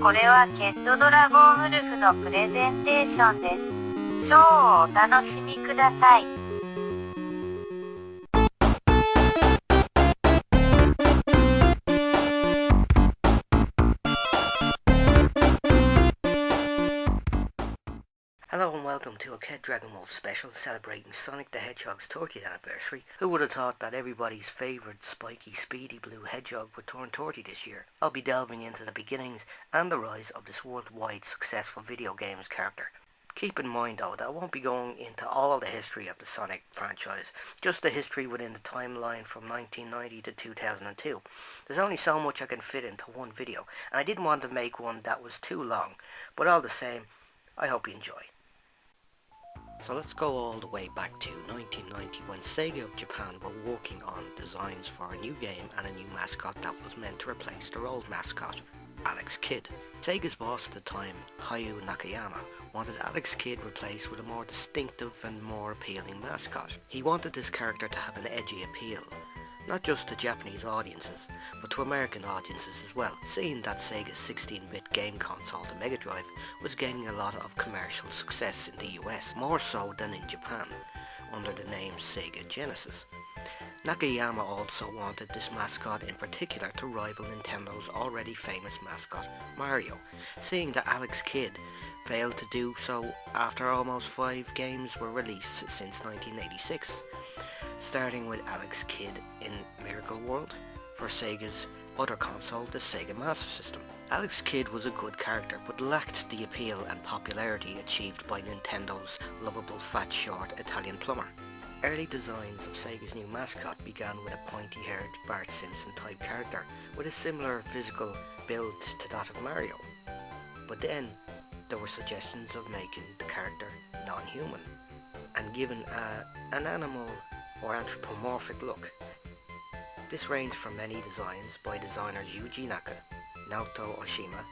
これはケットドラゴンウルフのプレゼンテーションです。ショーをお楽しみください。Hello and welcome to a Kedragonwolf Special celebrating Sonic the Hedgehog's 30th anniversary. Who would have thought that everybody's favourite spiky, speedy blue hedgehog would turn 30 this year? I'll be delving into the beginnings and the rise of this worldwide successful video games character. Keep in mind though that I won't be going into all the history of the Sonic franchise, just the history within the timeline from 1990 to 2002. There's only so much I can fit into one video, and I didn't want to make one that was too long, but all the same, I hope you enjoy. So let's go all the way back to 1990 when Sega of Japan were working on designs for a new game and a new mascot that was meant to replace their old mascot, Alex Kidd. Sega's boss at the time, Hayao Nakayama, wanted Alex Kidd replaced with a more distinctive and more appealing mascot. He wanted this character to have an edgy appeal, not just to Japanese audiences, but to American audiences as well, seeing that Sega's 16-bit game console, the Mega Drive, was gaining a lot of commercial success in the US, more so than in Japan, under the name Sega Genesis. Nakayama also wanted this mascot in particular to rival Nintendo's already famous mascot, Mario, seeing that Alex Kidd failed to do so after almost 5 games were released since 1986. Starting with Alex Kidd in Miracle World for Sega's other console, the Sega Master System. Alex Kidd was a good character but lacked the appeal and popularity achieved by Nintendo's lovable fat short Italian plumber. Early designs of Sega's new mascot began with a pointy-haired Bart Simpson type character with a similar physical build to that of Mario. But then there were suggestions of making the character non-human and given an animal or anthropomorphic look. This ranged from many designs by designers Yuji Naka, Naoto Oshima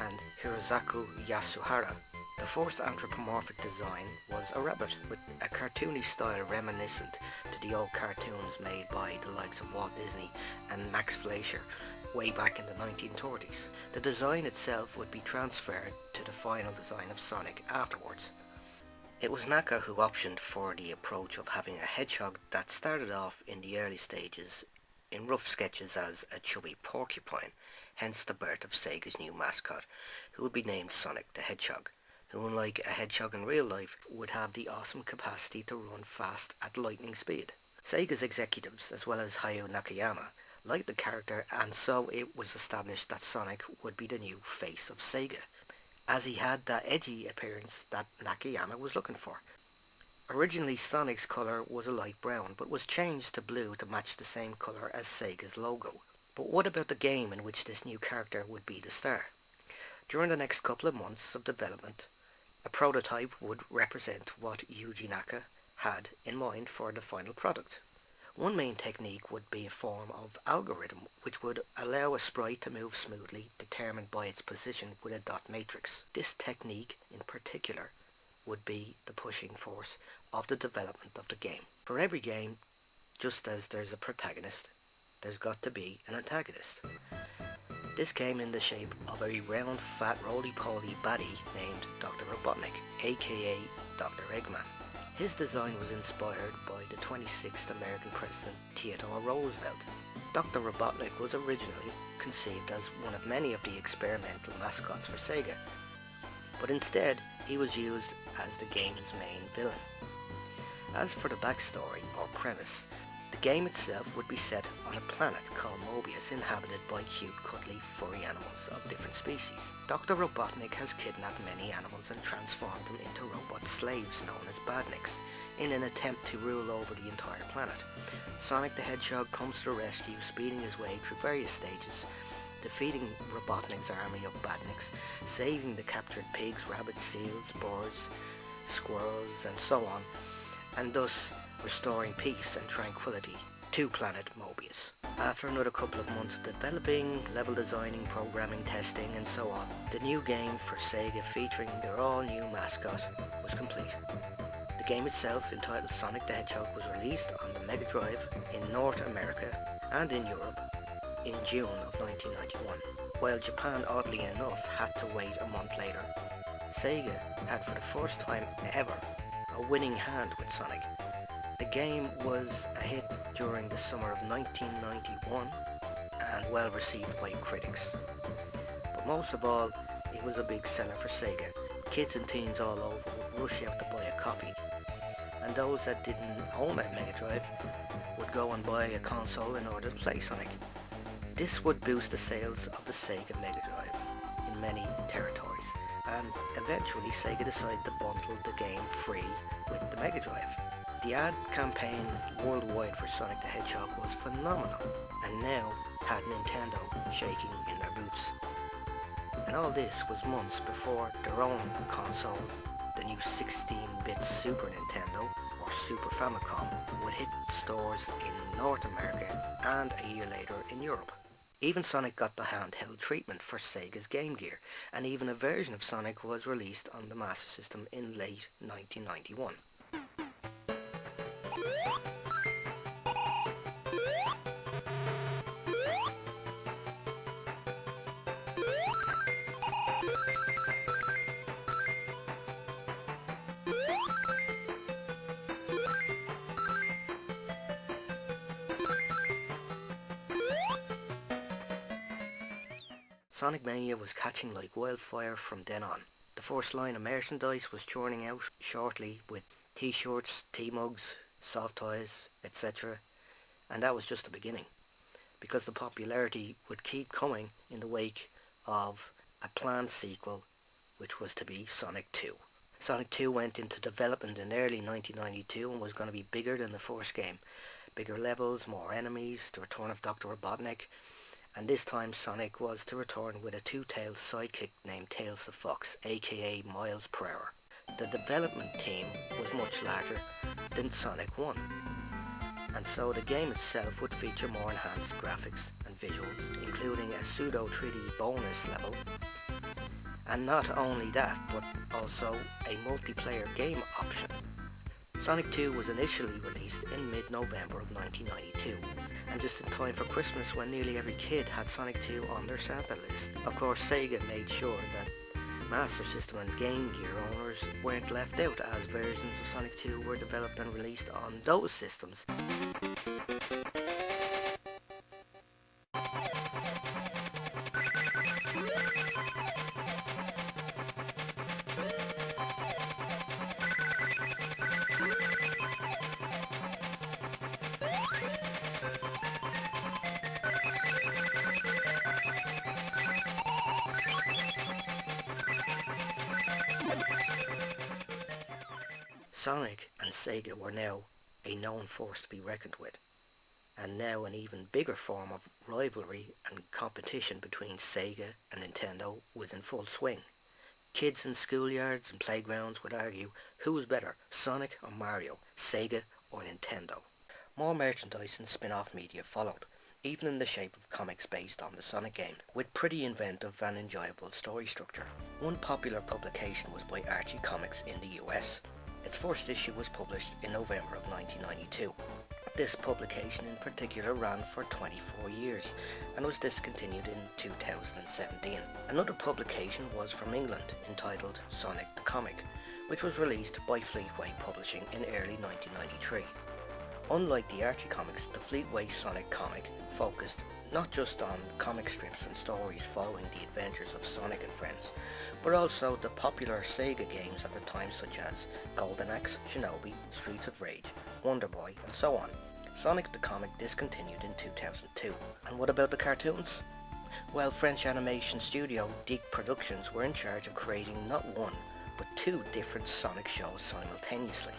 and Hirozaku Yasuhara. The first anthropomorphic design was a rabbit with a cartoony style reminiscent to the old cartoons made by the likes of Walt Disney and Max Fleischer way back in the 1930s. The design itself would be transferred to the final design of Sonic afterwards. It was Naka who optioned for the approach of having a hedgehog that started off in the early stages in rough sketches as a chubby porcupine, hence the birth of Sega's new mascot, who would be named Sonic the Hedgehog, who unlike a hedgehog in real life would have the awesome capacity to run fast at lightning speed. Sega's executives, as well as Hayao Nakayama, liked the character, and so it was established that Sonic would be the new face of Sega, as he had that edgy appearance that Nakayama was looking for. Originally Sonic's colour was a light brown, but was changed to blue to match the same colour as Sega's logo. But what about the game in which this new character would be the star? During the next couple of months of development, a prototype would represent what Yuji Naka had in mind for the final product. One main technique would be a form of algorithm which would allow a sprite to move smoothly, determined by its position with a dot matrix. This technique in particular would be the pushing force of the development of the game. For every game, just as there's a protagonist, there's got to be an antagonist. This came in the shape of a round, fat, roly-poly baddie named Dr. Robotnik, aka Dr. Eggman. His design was inspired by the 26th American President Theodore Roosevelt. Dr. Robotnik was originally conceived as one of many of the experimental mascots for Sega, but instead he was used as the game's main villain. As for the backstory or premise, the game itself would be set on a planet called Mobius, inhabited by cute, cuddly, furry animals of different species. Dr. Robotnik has kidnapped many animals and transformed them into robot slaves known as badniks, in an attempt to rule over the entire planet. Sonic the Hedgehog comes to the rescue, speeding his way through various stages, defeating Robotnik's army of badniks, saving the captured pigs, rabbits, seals, birds, squirrels, and so on, and thus restoring peace and tranquility to planet Mobius. After another couple of months of developing, level designing, programming, testing, and so on, the new game for Sega featuring their all-new mascot was complete. The game itself, entitled Sonic the Hedgehog, was released on the Mega Drive in North America and in Europe in June of 1991, while Japan oddly enough had to wait a month later. Sega had for the first time ever a winning hand with Sonic. The game was a hit during the summer of 1991 and well received by critics. But most of all, it was a big seller for Sega. Kids and teens all over would rush out to buy a copy, and those that didn't own a Mega Drive would go and buy a console in order to play Sonic. This would boost the sales of the Sega Mega Drive in many territories, and eventually Sega decided to bundle the game free with the Mega Drive. The ad campaign worldwide for Sonic the Hedgehog was phenomenal, and now had Nintendo shaking in their boots. And all this was months before their own console, the new 16-bit Super Nintendo, or Super Famicom, would hit stores in North America and a year later in Europe. Even Sonic got the handheld treatment for Sega's Game Gear, and even a version of Sonic was released on the Master System in late 1991. Sonic Mania was catching like wildfire from then on. The first line of merchandise was churning out shortly with t-shirts, tea-mugs, soft toys, etc. And that was just the beginning, because the popularity would keep coming in the wake of a planned sequel, which was to be Sonic 2. Sonic 2 went into development in early 1992 and was going to be bigger than the first game. Bigger levels, more enemies, the return of Dr. Robotnik, and this time Sonic was to return with a two-tailed sidekick named Tails the Fox, aka Miles per Hour. The development team was much larger than Sonic 1, and so the game itself would feature more enhanced graphics and visuals, including a pseudo 3D bonus level, and not only that, but also a multiplayer game option. Sonic 2 was initially released in mid-November of 1992, and just in time for Christmas when nearly every kid had Sonic 2 on their Santa list. Of course, Sega made sure that Master System and Game Gear owners weren't left out, as versions of Sonic 2 were developed and released on those systems. Sonic and Sega were now a known force to be reckoned with, and now an even bigger form of rivalry and competition between Sega and Nintendo was in full swing. Kids in schoolyards and playgrounds would argue who was better, Sonic or Mario, Sega or Nintendo. More merchandise and spin-off media followed, even in the shape of comics based on the Sonic game, with pretty inventive and enjoyable story structure. One popular publication was by Archie Comics in the US. Its first issue was published in November of 1992. This publication in particular ran for 24 years and was discontinued in 2017. Another publication was from England entitled Sonic the Comic, which was released by Fleetway Publishing in early 1993. Unlike the Archie Comics, the Fleetway Sonic comic focused not just on comic strips and stories following the adventures of Sonic and friends, but also the popular Sega games at the time such as Golden Axe, Shinobi, Streets of Rage, Wonder Boy, and so on. Sonic the Comic discontinued in 2002. And what about the cartoons? Well, French animation studio DIC Productions were in charge of creating not one, but two different Sonic shows simultaneously.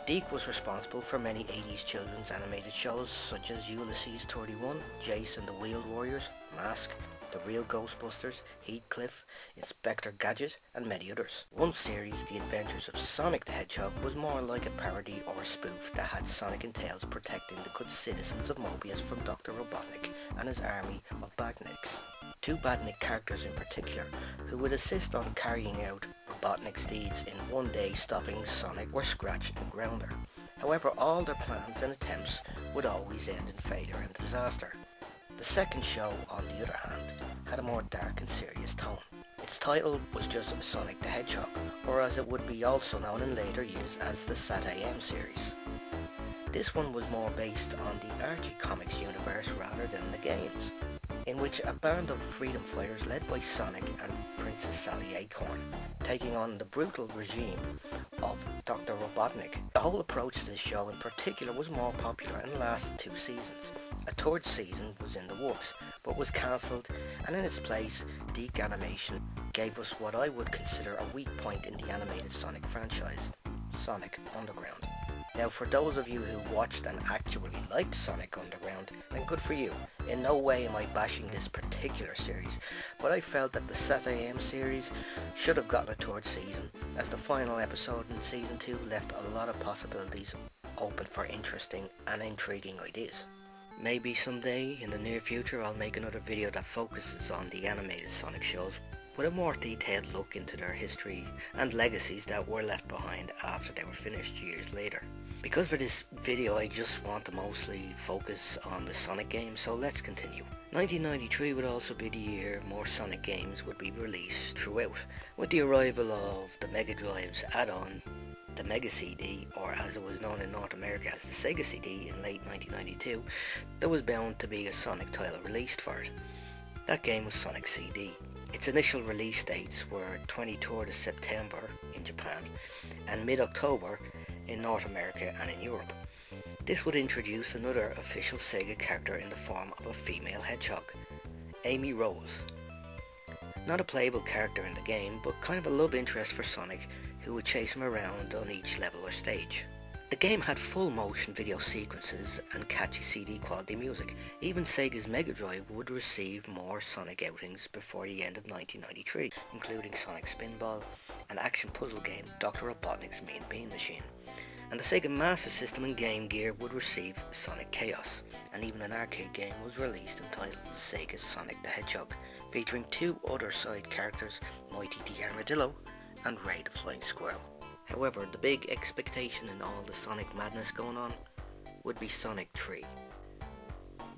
DIC was responsible for many 80s children's animated shows such as Ulysses 31, Jason the Wheeled Warriors, Mask, The Real Ghostbusters, Heathcliff, Inspector Gadget, and many others. One series, The Adventures of Sonic the Hedgehog, was more like a parody or a spoof that had Sonic and Tails protecting the good citizens of Mobius from Dr. Robotnik and his army of Badniks. Two Badnik characters in particular, who would assist on carrying out Robotnik's deeds in one day stopping Sonic, were Scratch and Grounder. However, all their plans and attempts would always end in failure and disaster. The second show, on the other hand, had a more dark and serious tone. Its title was just Sonic the Hedgehog, or as it would be also known in later years as the Sat AM series. This one was more based on the Archie Comics universe rather than the games, in which a band of freedom fighters led by Sonic and Princess Sally Acorn, taking on the brutal regime of Dr. Robotnik. The whole approach to this show in particular was more popular and lasted 2 seasons. A third season was in the works, but was cancelled, and in its place, Deke Animation gave us what I would consider a weak point in the animated Sonic franchise, Sonic Underground. Now, for those of you who watched and actually liked Sonic Underground, then good for you. In no way am I bashing this particular series, but I felt that the Sat AM series should have gotten a third season, as the final episode in season 2 left a lot of possibilities open for interesting and intriguing ideas. Maybe someday in the near future I'll make another video that focuses on the animated Sonic shows with a more detailed look into their history and legacies that were left behind after they were finished years later. Because for this video I just want to mostly focus on the Sonic games, so let's continue. 1993 would also be the year more Sonic games would be released throughout, with the arrival of the Mega Drive's add-on, the Mega CD, or as it was known in North America as the Sega CD, in late 1992, there was bound to be a Sonic title released for it. That game was Sonic CD. Its initial release dates were 23rd of September in Japan and mid-October in North America and in Europe. This would introduce another official Sega character in the form of a female hedgehog, Amy Rose. Not a playable character in the game, but kind of a love interest for Sonic, who would chase him around on each level or stage. The game had full motion video sequences and catchy CD quality music. Even Sega's Mega Drive would receive more Sonic outings before the end of 1993, including Sonic Spinball, an action puzzle game, Dr. Robotnik's Mean Bean Machine. And the Sega Master System and Game Gear would receive Sonic Chaos, and even an arcade game was released entitled Sega Sonic the Hedgehog, featuring 2 other side characters, Mighty the Armadillo and Ray the Flying Squirrel. However, the big expectation in all the Sonic madness going on would be Sonic 3.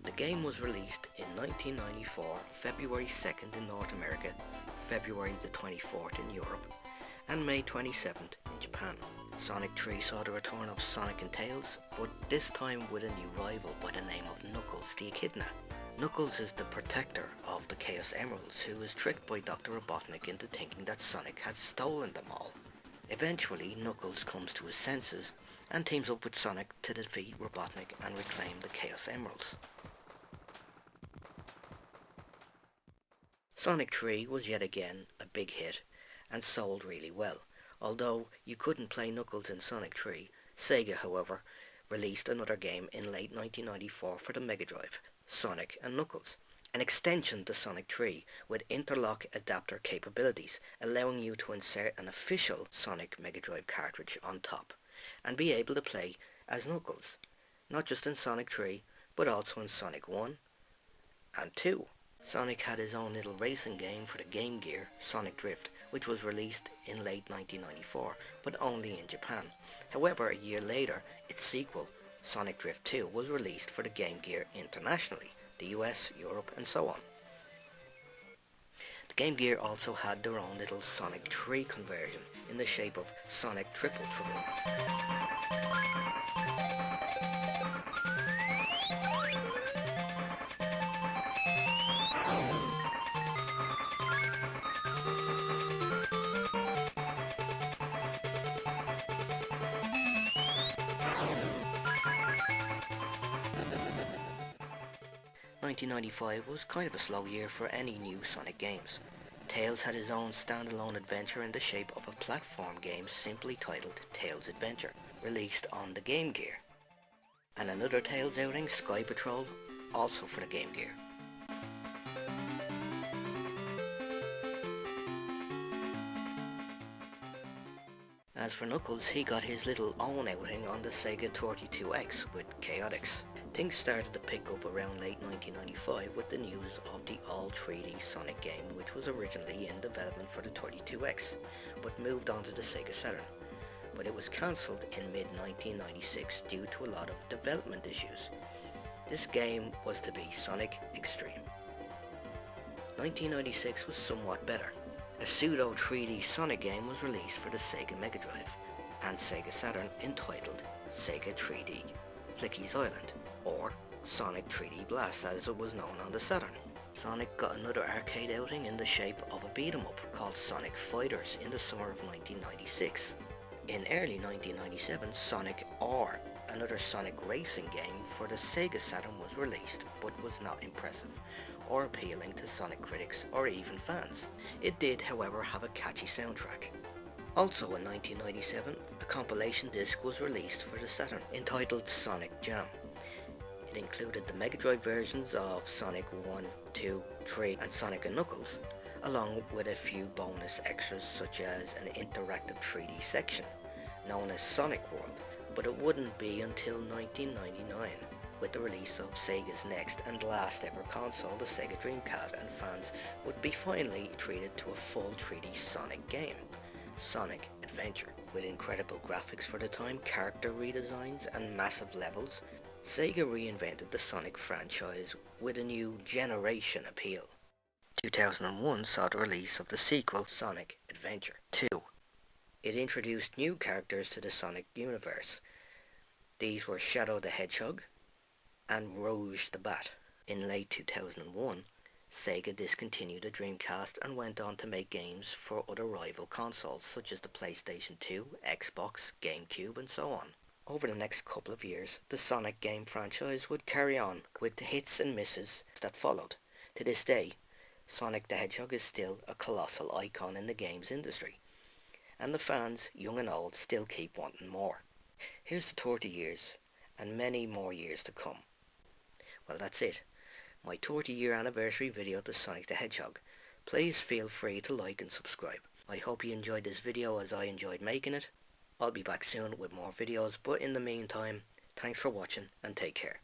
The game was released in 1994, February 2nd in North America, February the 24th in Europe, and May 27th in Japan. Sonic 3 saw the return of Sonic and Tails, but this time with a new rival by the name of Knuckles the Echidna. Knuckles is the protector of the Chaos Emeralds, who is tricked by Dr. Robotnik into thinking that Sonic has stolen them all. Eventually, Knuckles comes to his senses and teams up with Sonic to defeat Robotnik and reclaim the Chaos Emeralds. Sonic 3 was yet again a big hit and sold really well. Although you couldn't play Knuckles in Sonic 3, Sega, however, released another game in late 1994 for the Mega Drive, Sonic and Knuckles, an extension to Sonic 3 with interlock adapter capabilities, allowing you to insert an official Sonic Mega Drive cartridge on top and be able to play as Knuckles, not just in Sonic 3 but also in Sonic 1 and 2. Sonic had his own little racing game for the Game Gear, Sonic Drift, which was released in late 1994 but only in Japan. However, a year later, its sequel, Sonic Drift 2, was released for the Game Gear internationally, the US, Europe and so on. The Game Gear also had their own little Sonic 3 conversion in the shape of Sonic Triple Trouble. 1995 was kind of a slow year for any new Sonic games. Tails had his own standalone adventure in the shape of a platform game simply titled Tails Adventure, released on the Game Gear. And another Tails outing, Sky Patrol, also for the Game Gear. As for Knuckles, he got his little own outing on the Sega 32X with Chaotix. Things started to pick up around late 1995 with the news of the all 3D Sonic game, which was originally in development for the 32X, but moved on to the Sega Saturn. But it was cancelled in mid-1996 due to a lot of development issues. This game was to be Sonic Extreme. 1996 was somewhat better. A pseudo 3D Sonic game was released for the Sega Mega Drive and Sega Saturn entitled Sega 3D Flicky's Island, or Sonic 3D Blast as it was known on the Saturn. Sonic got another arcade outing in the shape of a beat-em-up called Sonic Fighters in the summer of 1996. In early 1997, Sonic R, another Sonic racing game for the Sega Saturn, was released but was not impressive or appealing to Sonic critics or even fans. It did, however, have a catchy soundtrack. Also in 1997, a compilation disc was released for the Saturn entitled Sonic Jam. It included the Mega Drive versions of Sonic 1, 2, 3 and Sonic & Knuckles, along with a few bonus extras such as an interactive 3D section known as Sonic World, but it wouldn't be until 1999 with the release of Sega's next and last ever console, the Sega Dreamcast, and fans would be finally treated to a full 3D Sonic game, Sonic Adventure. With incredible graphics for the time, character redesigns and massive levels, Sega reinvented the Sonic franchise with a new generation appeal. 2001 saw the release of the sequel, Sonic Adventure 2. It introduced new characters to the Sonic universe. These were Shadow the Hedgehog and Rouge the Bat. In late 2001, Sega discontinued the Dreamcast and went on to make games for other rival consoles such as the PlayStation 2, Xbox, GameCube and so on. Over the next couple of years, the Sonic game franchise would carry on with the hits and misses that followed. To this day, Sonic the Hedgehog is still a colossal icon in the games industry, and the fans, young and old, still keep wanting more. Here's to 30 years, and many more years to come. Well, that's it. My 30-year anniversary video to Sonic the Hedgehog. Please feel free to like and subscribe. I hope you enjoyed this video as I enjoyed making it. I'll be back soon with more videos, but in the meantime, thanks for watching and take care.